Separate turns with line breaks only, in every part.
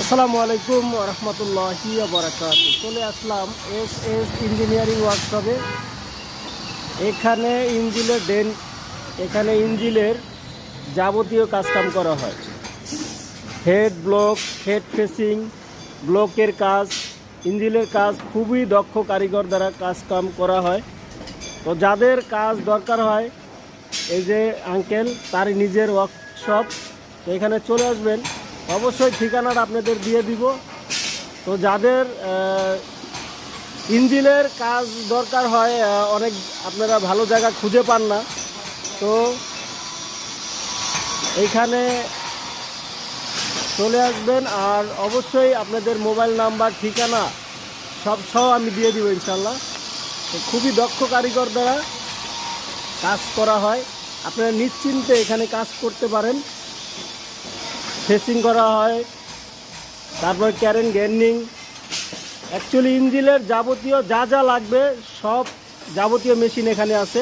আসসালামু আলাইকুম রহমতুল্লাহি বারাকাতুহু। চলে আসলাম এস ইঞ্জিনিয়ারিং ওয়ার্কশপে। এখানে ইঞ্জিনের যাবতীয় কাজকাম করা হয়। হেড ব্লক, হেড ফেসিং, ব্লকের কাজ, ইঞ্জিনের কাজ খুবই দক্ষ কারিগর দ্বারা কাজকাম করা হয়। তো যাদের কাজ দরকার হয়, এই যে আঙ্কেল, তার নিজের ওয়ার্কশপ। তো এখানে চলে আসবেন, অবশ্যই ঠিকানাটা আপনাদের দিয়ে দিব। তো যাদের ইঞ্জিনের কাজ দরকার হয়, অনেক আপনারা ভালো জায়গা খুঁজে পান না, তো এইখানে চলে আসবেন। আর অবশ্যই আপনাদের মোবাইল নাম্বার, ঠিকানা সব আমি দিয়ে দিব ইনশাল্লাহ। তো খুবই দক্ষ কারিগর দ্বারা কাজ করা হয়, আপনারা নিশ্চিন্তে এখানে কাজ করতে পারেন। ফেসিং করা হয়, তারপর ক্যারেন গ্যান্ডিং, অ্যাকচুয়ালি ইঞ্জিনের যাবতীয় যা লাগবে সব যাবতীয় মেশিন এখানে আছে।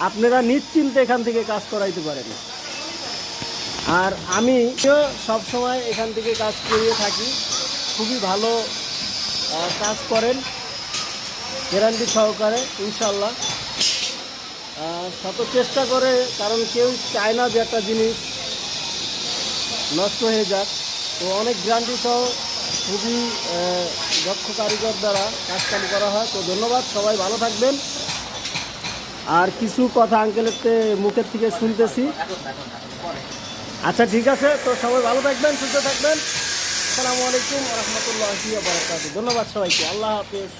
আপনারা নিশ্চিন্তে এখান থেকে কাজ করাইতে পারেন। আর আমি সব সময় এখান থেকে কাজ করিয়ে থাকি। খুবই ভালো কাজ করেন, গ্যারান্টি সহকারে ইনশাল্লাহ। শত চেষ্টা করে, কারণ কেউ চায় না যে একটা জিনিস নষ্ট হয়ে যাক। তো অনেক গ্যারান্টি সহ খুবই দক্ষ কারিগর দ্বারা কাজকাম করা হয়। তো ধন্যবাদ, সবাই ভালো থাকবেন। আর কিছু কথা আঙ্কেলের মুখের থেকে শুনতেছি। আচ্ছা, ঠিক আছে। তো সবাই ভালো থাকবেন, সুস্থ থাকবেন। আসসালামু আলাইকুম রহমতুল্লাহি ওয়া বারাকাতুহু। ধন্যবাদ সবাইকে। আল্লাহ হাফেজ।